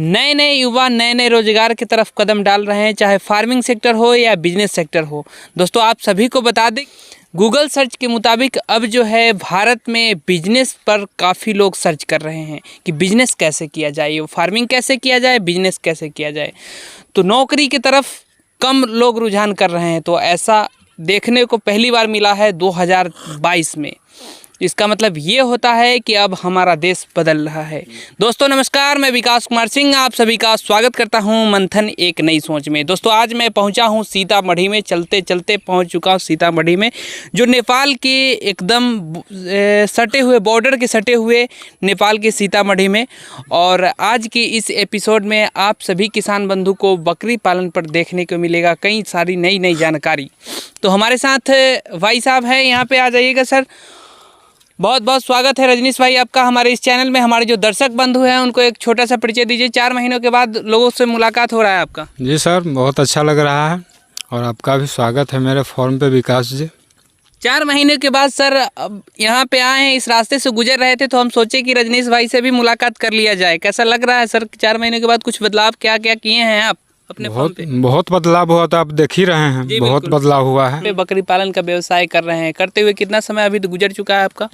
नए नए युवा नए नए रोजगार की तरफ कदम डाल रहे हैं, चाहे फार्मिंग सेक्टर हो या बिजनेस सेक्टर हो। दोस्तों आप सभी को बता दें, गूगल सर्च के मुताबिक अब जो है भारत में बिजनेस पर काफ़ी लोग सर्च कर रहे हैं कि बिजनेस कैसे किया जाए, वो फार्मिंग कैसे किया जाए, बिजनेस कैसे किया जाए। तो नौकरी की तरफ कम लोग रुझान कर रहे हैं। तो ऐसा देखने को पहली बार मिला है 2022 में। इसका मतलब ये होता है कि अब हमारा देश बदल रहा है। दोस्तों नमस्कार, मैं विकास कुमार सिंह आप सभी का स्वागत करता हूं मंथन एक नई सोच में। दोस्तों आज मैं पहुंचा हूं सीतामढ़ी में, चलते चलते पहुंच चुका हूं सीतामढ़ी में, जो नेपाल के एकदम सटे हुए बॉर्डर के सटे हुए नेपाल के सीतामढ़ी में। और आज की इस एपिसोड में आप सभी किसान बंधु को बकरी पालन पर देखने को मिलेगा कई सारी नई नई जानकारी। तो हमारे साथ भाई साहब हैं, यहाँ पे आ जाइएगा सर। बहुत बहुत स्वागत है रजनीश भाई आपका हमारे इस चैनल में। हमारे जो दर्शक बंधु हैं उनको एक छोटा सा परिचय दीजिए। 4 महीनों के बाद लोगों से मुलाकात हो रहा है आपका। जी सर, बहुत अच्छा लग रहा है और आपका भी स्वागत है मेरे फॉर्म पे विकास जी। 4 महीने के बाद सर अब यहाँ पे आए हैं, इस रास्ते से गुजर रहे थे तो हम सोचे कि रजनीश भाई से भी मुलाकात कर लिया जाए। कैसा लग रहा है सर 4 महीने के बाद? कुछ बदलाव क्या क्या किए हैं आप अपने फॉर्म पे? बहुत बदलाव हुआ, तो आप देख ही रहे हैं, बहुत बदलाव हुआ है। बकरी पालन का व्यवसाय कर रहे हैं, करते हुए कितना समय अभी तो गुजर चुका है आपका?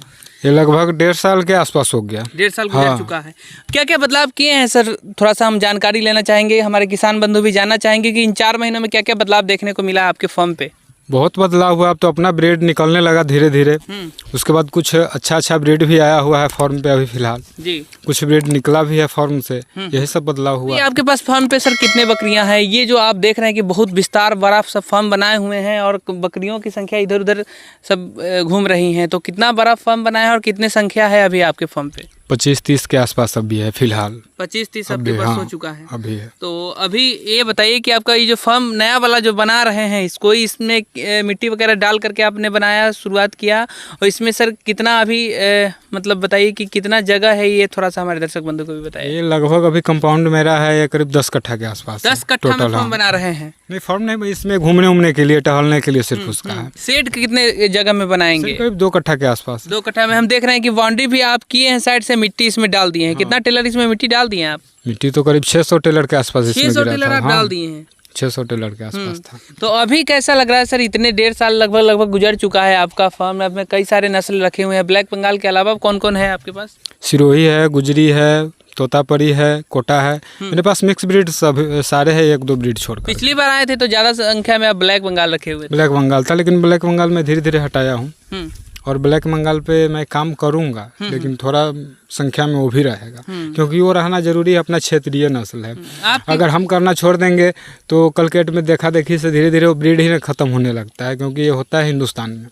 ये लगभग 1.5 साल के आसपास हो गया। 1.5 साल गुजर चुका है। क्या क्या बदलाव किए हैं सर? थोड़ा सा हम जानकारी लेना चाहेंगे, हमारे किसान बंधु भी जानना चाहेंगे कि इन 4 महीनों में क्या क्या बदलाव देखने को मिला आपके फॉर्म पे। बहुत बदलाव हुआ। अब तो अपना ब्रीड निकलने लगा धीरे धीरे। उसके बाद कुछ अच्छा ब्रीड भी आया हुआ है फॉर्म पे अभी फिलहाल जी। कुछ ब्रीड निकला भी है फॉर्म से। यही सब बदलाव हुआ। आपके पास फॉर्म पे सर कितने बकरियां हैं? ये जो आप देख रहे हैं कि बहुत विस्तार बड़ा सब फॉर्म बनाए हुए हैं और बकरियों की संख्या इधर उधर सब घूम रही हैं। तो कितना बड़ा फॉर्म बनाया है और कितने संख्या है अभी आपके फॉर्म पे? 25-30 के आसपास अभी है फिलहाल। 25-30 आपके पास हो चुका है अभी है। तो अभी ये बताइए कि आपका ये जो फॉर्म नया वाला जो बना रहे हैं, इसको इसमें मिट्टी वगैरह डाल करके आपने बनाया, शुरुआत किया, और इसमें सर कितना अभी मतलब बताइए कि कितना जगह है ये? थोड़ा सा हमारे दर्शक बंधु को भी बताइए। ये लगभग अभी कंपाउंड मेरा है ये करीब 10 कट्ठा के आसपास। 10 कट्ठा में फॉर्म बना रहे हैं? नहीं, फॉर्म नहीं, इसमें घूमने के लिए, टहलने के लिए सिर्फ उसका है। शेड कितने जगह में बनाएंगे? करीब 2 कट्ठा के आसपास। 2 कट्ठा में हम देख रहे हैं कि बाउंड्री भी आप किए हैं, साइड से मिट्टी इसमें डाल दिए हैं। कितना टेलर इसमें मिट्टी डाल दिए हैं आप? मिट्टी तो करीब 600 टेलर के आसपास। 600 टेलर आप डाल दिए हैं? 600 टेलर के आसपास था। तो अभी कैसा लग रहा है सर? इतने 1.5 साल लगभग गुजर चुका है आपका फार्म में कई सारे नस्ल रखे हुए हैं। ब्लैक बंगाल के अलावा कौन कौन है आपके पास? सिरोही है, गुजरी है, तोतापरी है, कोटा है। मेरे पास मिक्स ब्रीड सब सारे हैं, 1-2 ब्रीड छोड़कर। पिछली बार आए थे तो ज़्यादा संख्या में आप ब्लैक बंगाल रखे हुए थे। ब्लैक बंगाल था, लेकिन ब्लैक बंगाल में धीरे धीरे हटाया हूँ और ब्लैक बंगाल पे मैं काम करूँगा, लेकिन थोड़ा संख्या में वो भी रहेगा क्योंकि वो रहना जरूरी है। अपना क्षेत्रीय नस्ल है। अगर हम करना छोड़ देंगे तो कलकेट में देखा देखी से धीरे धीरे वो ब्रीड ही खत्म होने लगता है, क्योंकि ये होता है हिंदुस्तान में।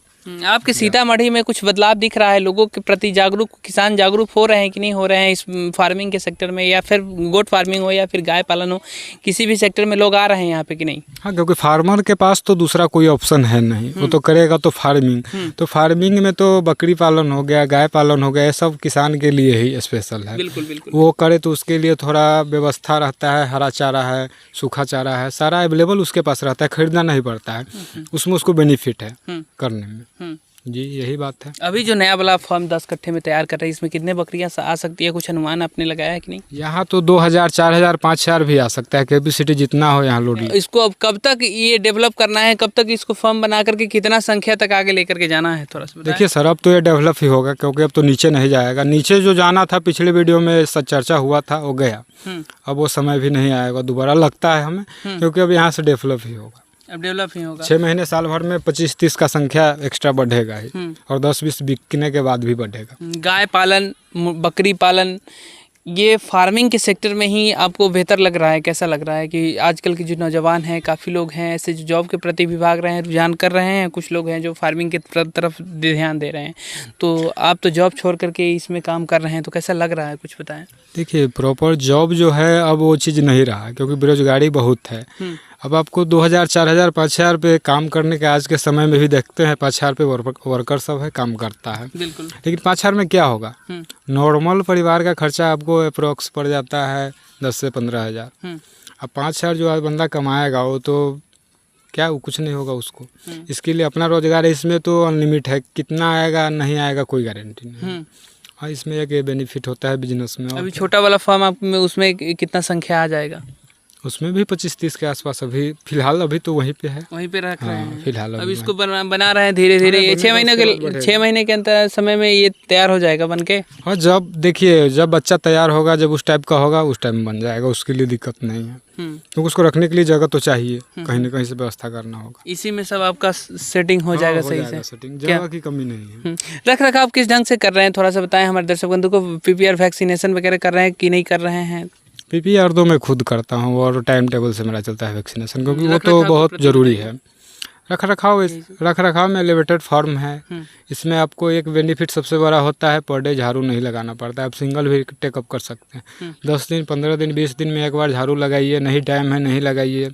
आपके सीतामढ़ी में कुछ बदलाव दिख रहा है? लोगों के प्रति जागरूक, किसान जागरूक हो रहे हैं कि नहीं हो रहे हैं इस फार्मिंग के सेक्टर में, या फिर गोट फार्मिंग हो या फिर गाय पालन हो, किसी भी सेक्टर में लोग आ रहे हैं यहाँ पे कि नहीं? हाँ, क्योंकि फार्मर के पास तो दूसरा कोई ऑप्शन है नहीं। वो तो करेगा तो फार्मिंग। तो फार्मिंग में तो बकरी पालन हो गया, गाय पालन हो गया, ये सब किसान के लिए ही स्पेशल है। बिल्कुल बिल्कुल। वो करे तो उसके लिए थोड़ा व्यवस्था रहता है, हरा चारा है, सूखा चारा है, सारा अवेलेबल उसके पास रहता है, खरीदना नहीं पड़ता है। उसमें उसको बेनिफिट है करने में। जी, यही बात है। अभी जो नया वाला फॉर्म 10 कट्ठे में तैयार कर रहे हैं, इसमें कितने बकरियां आ सकती है? कुछ अनुमान आपने लगाया है कि नहीं? यहाँ तो 2000, 4000, 5000 भी आ सकता है, कैपेसिटी जितना हो यहाँ लोडिंग। इसको अब कब तक ये डेवलप करना है? कब तक इसको फॉर्म बना करके कितना संख्या तक आगे लेकर के जाना है? थोड़ा सा देखिए सर, अब तो ये डेवलप ही होगा, क्योंकि अब तो नीचे नहीं जाएगा। नीचे जो जाना था पिछले वीडियो में चर्चा हुआ था, वो गया। अब वो समय भी नहीं आएगा दोबारा, लगता है हमें, क्योंकि अब यहाँ से डेवलप ही होगा। अब डेवलप ही होगा। 6 महीने साल भर में 25-30 का संख्या एक्स्ट्रा बढ़ेगा ही, और 10-20 बिकने के बाद भी बढ़ेगा। गाय पालन, बकरी पालन, ये फार्मिंग के सेक्टर में ही आपको बेहतर लग रहा है? कैसा लग रहा है कि आजकल के जो नौजवान हैं, काफ़ी लोग हैं ऐसे जो जॉब के प्रति भी भाग रहे हैं, रुझान कर रहे हैं, कुछ लोग हैं जो फार्मिंग की तरफ ध्यान दे रहे हैं। तो आप तो जॉब छोड़ करके इसमें काम कर रहे हैं, तो कैसा लग रहा है, कुछ बताएं। देखिए, प्रॉपर जॉब जो है अब वो चीज़ नहीं रहा, क्योंकि बेरोजगारी बहुत है। अब आपको 2000, 4000, 5000 पे काम करने के आज के समय में भी देखते हैं 5000 पे वर्कर सब है, काम करता है। बिल्कुल। लेकिन 5000 में क्या होगा? नॉर्मल परिवार का खर्चा आपको अप्रोक्स पड़ जाता है 10 से 15 हज़ार। अब 5000 जो बंदा कमाएगा वो तो क्या, वो कुछ नहीं होगा उसको। इसके लिए अपना रोजगार है, इसमें तो अनलिमिट है, कितना आएगा नहीं आएगा कोई गारंटी नहीं। हाँ, इसमें एक ये बेनिफिट होता है बिजनेस में। अभी छोटा वाला फार्म आप में उसमें कितना संख्या आ जाएगा? उसमें भी 25-30 के आसपास अभी फिलहाल अभी तो वहीं पे है, वहीं पे रख रहे हैं फिलहाल अब इसको बना रहे हैं धीरे धीरे। ये 6 महीने के अंतर समय में ये तैयार हो जाएगा बन के। हाँ, जब देखिए जब बच्चा तैयार होगा, जब उस टाइप का होगा उस टाइम बन जाएगा, उसके लिए दिक्कत नहीं है। क्योंकि उसको रखने के लिए जगह तो चाहिए, कहीं ना कहीं से व्यवस्था करना होगा। इसी में सब आपका सेटिंग हो जाएगा सही से? सेटिंग, जगह की कमी नहीं है। रख रखाव किस ढंग से कर रहे हैं, थोड़ा सा बताएं हमारे दर्शक बंधु को। PPR वैक्सीनेशन वगैरह कर रहे हैं कि नहीं कर रहे हैं? PPR तो मैं खुद करता हूँ और टाइम टेबल से मेरा चलता है वैक्सीनेशन, क्योंकि वो तो बहुत ज़रूरी है। रख रखाव में एलिवेटेड फार्म है। इसमें आपको एक बेनिफिट सबसे बड़ा होता है, पर डे झाड़ू नहीं लगाना पड़ता है। आप सिंगल भी टेकअप कर सकते हैं। 10 दिन, 15 दिन, 20 दिन में एक बार झाड़ू लगाइए, नहीं टाइम है नहीं लगाइए।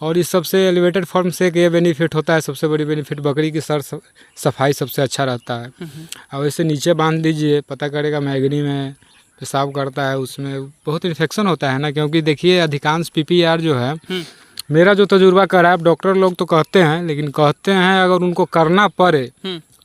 और इस सबसे एलिवेटेड फार्म से एक ये बेनिफिट होता है, सबसे बड़ी बेनिफिट, बकरी की सफाई सबसे अच्छा रहता है। और इसे नीचे बांध दीजिए, पता करेगा मैगनी में पेशाब करता है, उसमें बहुत इन्फेक्शन होता है ना। क्योंकि देखिए अधिकांश PPR जो है, मेरा जो तजुर्बा कर रहा है, डॉक्टर लोग तो कहते हैं, लेकिन कहते हैं अगर उनको करना पड़े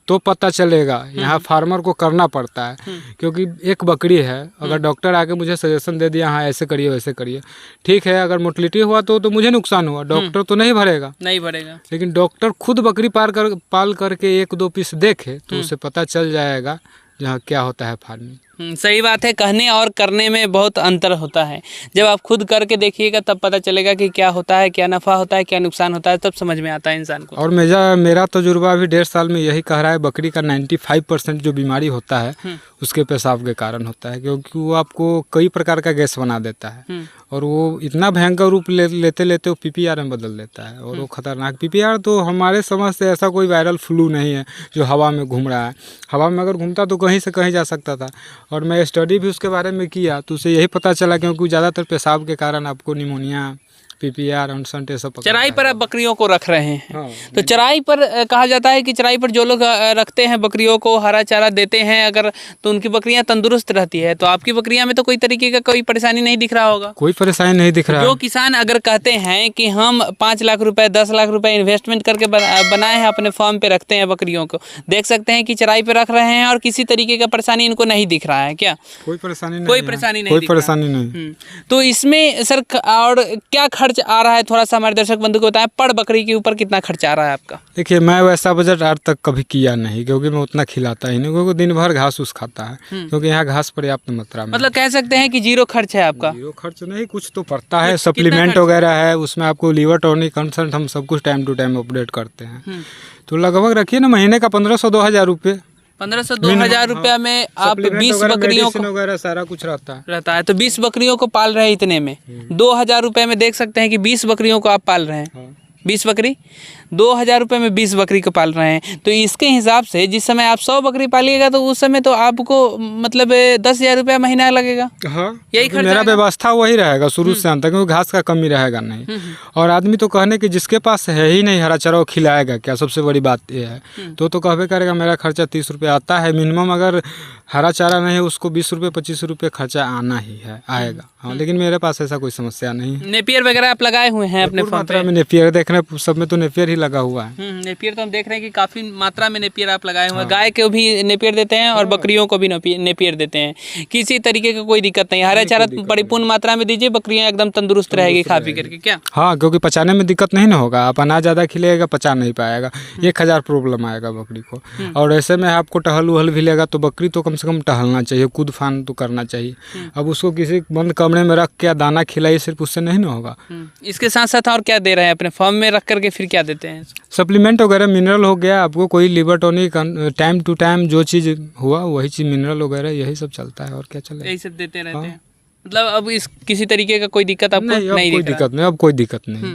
तो पता चलेगा। यहाँ फार्मर को करना पड़ता है, क्योंकि एक बकरी है, अगर डॉक्टर आके मुझे सजेशन दे दिया हाँ ऐसे करिए वैसे करिए, ठीक है, अगर मोटिलिटी हुआ तो मुझे नुकसान हुआ, डॉक्टर तो नहीं भरेगा। लेकिन डॉक्टर खुद बकरी पाल करके 1-2 पीस देखे तो उसे पता चल जाएगा यहाँ क्या होता है फार्मिंग। सही बात है, कहने और करने में बहुत अंतर होता है। जब आप खुद करके देखिएगा तब पता चलेगा कि क्या होता है, क्या नफ़ा होता है, क्या नुकसान होता है, तब समझ में आता है इंसान को। और मेरा तजुर्बा अभी 1.5 साल में यही कह रहा है, बकरी का 95% जो बीमारी होता है उसके पेशाब के कारण होता है। क्योंकि वो आपको कई प्रकार का गैस बना देता है और वो इतना भयंकर रूप लेते वो PPR में बदल देता है और वो खतरनाक। PPR तो हमारे समझ से ऐसा कोई वायरल फ्लू नहीं है जो हवा में घूम रहा है। हवा में अगर घूमता तो कहीं से कहीं जा सकता था। और मैं स्टडी भी उसके बारे में किया तो उसे यही पता चला, क्योंकि ज़्यादातर पेशाब के कारण आपको निमोनिया, PPR, अनसंट, ये सब। चराई पर आप बकरियों को रख रहे हैं। हाँ। तो चराई पर कहा जाता है कि चराई पर जो लोग रखते हैं बकरियों को, हरा चारा देते हैं अगर, तो उनकी बकरियां तंदुरुस्त रहती है। तो आपकी बकरियां में तो कोई तरीके का कोई परेशानी नहीं दिख रहा होगा? कोई परेशानी नहीं दिख रहा। जो किसान अगर कहते हैं कि हम 5 लाख रुपए, 10 लाख रुपए इन्वेस्टमेंट करके बनाए हैं, अपने फार्म पे रखते हैं बकरियों को, देख सकते हैं कि चराई पे रख रहे हैं और किसी तरीके का परेशानी इनको नहीं दिख रहा है क्या? कोई परेशानी नहीं। तो इसमें सर और क्या खर्च आ रहा है, थोड़ा हमारे दर्शक बंधु को बताएं, पर बकरी के ऊपर कितना खर्चा आ रहा है आपका? देखिए मैं वैसा बजट आज तक कभी किया नहीं, क्योंकि मैं उतना खिलाता ही नहीं, क्योंकि दिन भर घास उस खाता है। क्योंकि यहाँ घास पर्याप्त मात्रा में। मतलब कह सकते हैं कि जीरो खर्च है आपका? जीरो खर्च नहीं, कुछ तो पड़ता है, सप्लीमेंट वगैरह है, उसमें आपको लीवर टॉनिक, कंसल्ट, हम सब कुछ टाइम टू टाइम अपडेट करते हैं। तो लगभग रखिए ना महीने का 1500-2000 रुपये। 1500-2000 रुपया में आप 20 बकरियों को वगैरह सारा कुछ रहता है। तो 20 बकरियों को पाल रहे हैं, इतने में 2000 रुपये में देख सकते हैं कि 20 बकरियों को आप पाल रहे हैं। 20 बकरी, 2000 रुपये में 20 बकरी को पाल रहे हैं। तो इसके हिसाब से जिस समय आप 100 बकरी पालिएगा तो उस समय तो आपको मतलब 10,000 रुपया महीना लगेगा। हाँ, यही खर्चा मेरा व्यवस्था वही रहेगा शुरू से अंत तक, क्योंकि घास का कमी रहेगा नहीं। और आदमी तो कहने कि जिसके पास है ही नहीं हरा चारा वो खिलाएगा क्या, सबसे बड़ी बात ये है। तो कहबे करेगा मेरा खर्चा 30 रुपये आता है मिनिमम, अगर हरा चारा नहीं है उसको 20 रुपये 25 रुपये खर्चा आना ही है, आएगा। हाँ, लेकिन मेरे पास ऐसा कोई समस्या नहीं है। नेपियर वगैरह आप लगाए हुए हैं अपने फार्म पे? में नेपियर देख रहे हैं, सब में तो नेपियर ही लगा हुआ है। नेपियर तो हम देख रहे हैं कि काफी मात्रा में नेपियर आप लगाए हुए हैं। गाय को भी नेपियर देते हैं और बकरियों को भी नेपियर देते हैं। किसी तरीके का कोई दिक्कत नहीं, हरा चारा परिपूर्ण मात्रा में दीजिए, बकरियां एकदम तंदुरुस्त रहेगी खा पी करके। क्या? हाँ, क्योंकि पचाने में दिक्कत नहीं ना होगा। आप अनाज ज़्यादा खिलेगा पचा नहीं पाएगा, 1000 प्रॉब्लम आएगा बकरी को। और ऐसे में आपको टहल उहल भी लेगा तो बकरी तो कम से कम टहलना चाहिए, कूद फान तो करना चाहिए। अब उसको किसी बंद कमरे में रख के दाना खिलाइए सिर्फ, उससे नहीं ना होगा। इसके साथ साथ और क्या दे रहे हैं अपने फार्म में रख करके? फिर क्या देते हैं? सप्लीमेंट वगैरह, मिनरल हो गया, आपको कोई liver tonic, time to time जो चीज़ हुआ वही चीज़, मिनरल वगैरह यही सब चलता है। और क्या चलेगा, यही सब देते रहते हैं। मतलब अब इस किसी तरीके का कोई दिक्कत आपको नहीं कोई दिक्कत नहीं, अब कोई दिक्कत नहीं।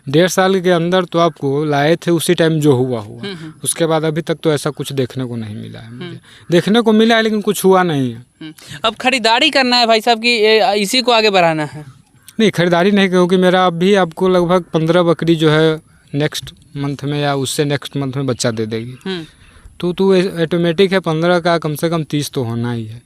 1.5 साल के अंदर तो आपको लाए थे उसी टाइम जो हुआ उसके बाद अभी तक तो ऐसा कुछ देखने को नहीं मिला है मुझे। देखने को मिला है लेकिन कुछ हुआ नहीं है। अब खरीदारी करना है भाई साहब की, इसी को आगे बढ़ाना है? नहीं, खरीदारी नहीं, क्योंकि मेरा अभी आपको लगभग 15 बकरी जो है नेक्स्ट मंथ में या उससे नेक्स्ट मंथ में बच्चा दे देगी। तो ऑटोमेटिक है 15 का, कम से कम 30 तो होना ही है।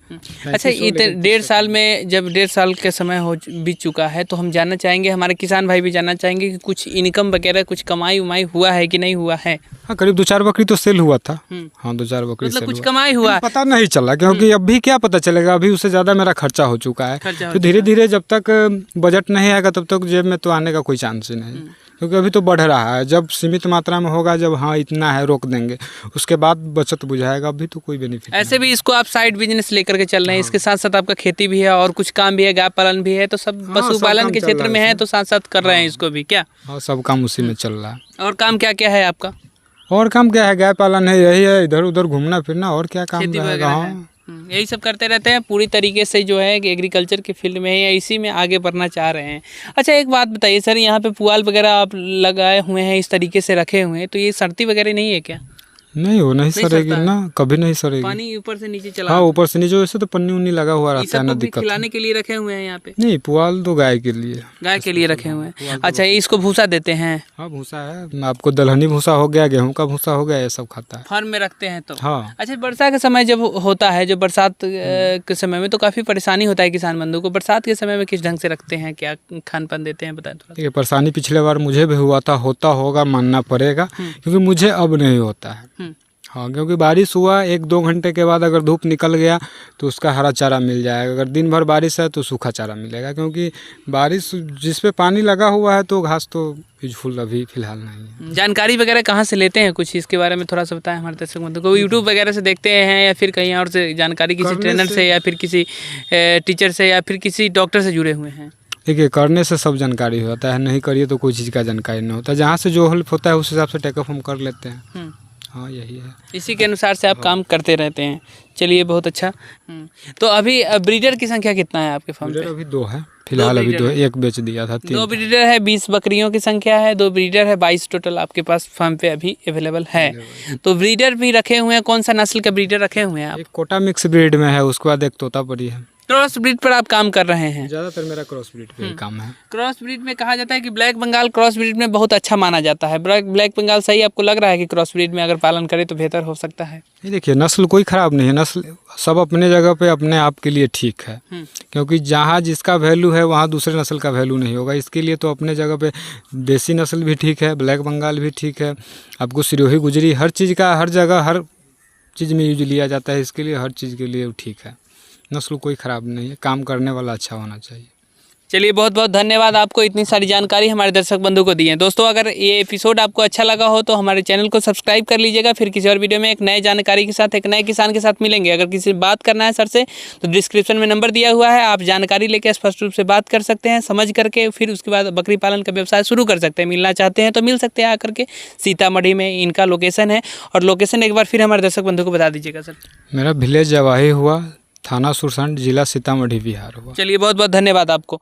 अच्छा, इतने 1.5 साल में जब 1.5 साल के समय हो बीत चुका है, तो हम जानना चाहेंगे, हमारे किसान भाई भी जानना चाहेंगे कि कुछ इनकम वगैरह, कुछ कमाई उमाई हुआ है कि नहीं हुआ है? हाँ, करीब 2-4 बकरी तो सेल हुआ था। हाँ, 2-4 बकरी मतलब सेल कुछ हुआ। कमाई हुआ? पता नहीं चला, क्योंकि अभी क्या पता चलेगा, अभी उससे ज़्यादा मेरा खर्चा हो चुका है। तो धीरे धीरे जब तक बजट नहीं आएगा तब तक जेब में तो आने का कोई चांस ही नहीं, क्योंकि अभी तो बढ़ रहा है। जब सीमित मात्रा में होगा, जब हाँ इतना है रोक देंगे, उसके बाद बचत बुझाएगा। अभी तो कोई बेनिफिट ऐसे भी इसको आप साइड बिजनेस लेकर के चल रहे हैं, इसके साथ साथ आपका खेती भी है और कुछ काम भी है, गाय पालन भी है, तो सब पशुपालन के क्षेत्र में है, तो साथ साथ कर रहे हैं इसको भी क्या? हाँ, सब काम उसी में चल रहा है। और काम क्या क्या है आपका? और काम क्या है, गाय पालन है, यही है, इधर उधर घूमना फिरना, और क्या काम रहेगा। हाँ, यही सब करते रहते हैं। पूरी तरीके से जो है कि एग्रीकल्चर के फील्ड में है या इसी में आगे बढ़ना चाह रहे हैं। अच्छा, एक बात बताइए सर, यहाँ पे पुआल वगैरह आप लगाए हुए हैं, इस तरीके से रखे हुए हैं, तो ये सड़ती वगैरह नहीं है क्या? नहीं, वो नहीं सड़ेगी ना, कभी नहीं सड़ेगी। पानी ऊपर से नीचे चला? हाँ, ऊपर से नीचे, वैसे तो पन्नी उन्नी लगा हुआ रहता है ना, दिक्कत खिलाने के लिए रखे हुए हैं यहाँ पे? नहीं, पुआल तो गाय के लिए, गाय के लिए रखे हुए हैं। अच्छा, इसको भूसा देते हैं? हाँ, भूसा है आपको, दलहनी भूसा हो गया, गेहूं का भूसा हो गया, ये सब खाता है। फार्म में रखते हैं तो? हाँ। अच्छा, बरसात का समय जब होता है, जो बरसात के समय में तो काफ़ी परेशानी होता है किसान बंधु को, बरसात के समय में किस ढंग से रखते हैं, क्या खान पान देते हैं, बताएं थोड़ा। ठीक है, परेशानी पिछले बार मुझे भी हुआ था, होता होगा, मानना पड़ेगा, क्योंकि मुझे अब नहीं होता है। हाँ, क्योंकि बारिश हुआ 1-2 घंटे के बाद अगर धूप निकल गया तो उसका हरा चारा मिल जाएगा, अगर दिन भर बारिश है तो सूखा चारा मिलेगा, क्योंकि बारिश जिस पे पानी लगा हुआ है तो घास तो यूजफुल अभी फिलहाल नहीं है। जानकारी वगैरह कहाँ से लेते हैं, कुछ इसके बारे में थोड़ा सा बताएं हमारे दर्शक बंधु को। यूट्यूब वगैरह से देखते हैं या फिर कहीं और से जानकारी, किसी ट्रेनर से या फिर किसी टीचर से या फिर किसी डॉक्टर से जुड़े हुए हैं? देखिए, करने से सब जानकारी होता है, नहीं करिए तो कोई चीज़ का जानकारी नहीं होता। जहाँ से जो हेल्प होता है उस हिसाब से टेकअप हम कर लेते हैं। हाँ, यही है, इसी के अनुसार से आप काम करते रहते हैं। चलिए, बहुत अच्छा। तो अभी ब्रीडर की संख्या कितना है आपके फार्म पे? अभी 2 है फिलहाल, अभी 2, एक बेच दिया था, 3। 2 ब्रीडर है, 20 बकरियों की संख्या है, 2 ब्रीडर है, 22 टोटल आपके पास फार्म पे अभी अवेलेबल है। तो ब्रीडर भी रखे हुए हैं, कौन सा नस्ल का ब्रीडर रखे हुए हैं आप? एक कोटा मिक्स ब्रीड में है, उसके बाद एक तोतापुरी है। क्रॉस ब्रीड पर आप काम कर रहे हैं? ज़्यादातर मेरा क्रॉस ब्रीड पे ही काम है। क्रॉस ब्रीड में कहा जाता है कि ब्लैक बंगाल क्रॉस ब्रीड में बहुत अच्छा माना जाता है। ब्लैक बंगाल सही आपको लग रहा है कि क्रॉस ब्रीड में अगर पालन करें तो बेहतर हो सकता है? ये देखिए, नस्ल कोई ख़राब नहीं है, नस्ल सब अपने जगह पे अपने आप के लिए ठीक है, क्योंकि जहाँ जिसका वैल्यू है वहाँ दूसरे नस्ल का वैल्यू नहीं होगा। इसके लिए तो अपने जगह पे देसी नस्ल भी ठीक है, ब्लैक बंगाल भी ठीक है, आपको सिरोही गुजरी, हर चीज़ का हर जगह हर चीज़ में यूज लिया जाता है, इसके लिए हर चीज़ के लिए ठीक है। नस्ल कोई ख़राब नहीं है, काम करने वाला अच्छा होना चाहिए। चलिए, बहुत बहुत धन्यवाद आपको, इतनी सारी जानकारी हमारे दर्शक बंधु को दी है। दोस्तों, अगर ये एपिसोड आपको अच्छा लगा हो तो हमारे चैनल को सब्सक्राइब कर लीजिएगा। फिर किसी और वीडियो में एक नए जानकारी के साथ, एक नए किसान के साथ मिलेंगे। अगर किसी बात करना है सर से तो डिस्क्रिप्शन में नंबर दिया हुआ है, आप जानकारी लेकर स्पष्ट रूप से बात कर सकते हैं, समझ करके फिर उसके बाद बकरी पालन का व्यवसाय शुरू कर सकते हैं। मिलना चाहते हैं तो मिल सकते हैं आकर के, सीतामढ़ी में इनका लोकेशन है। और लोकेशन एक बार फिर हमारे दर्शक बंधु को बता दीजिएगा सर। मेरा विलेज जवाही हुआ, थाना सुरसंड, जिला सीतामढ़ी, बिहार हुआ। चलिए, बहुत बहुत धन्यवाद आपको।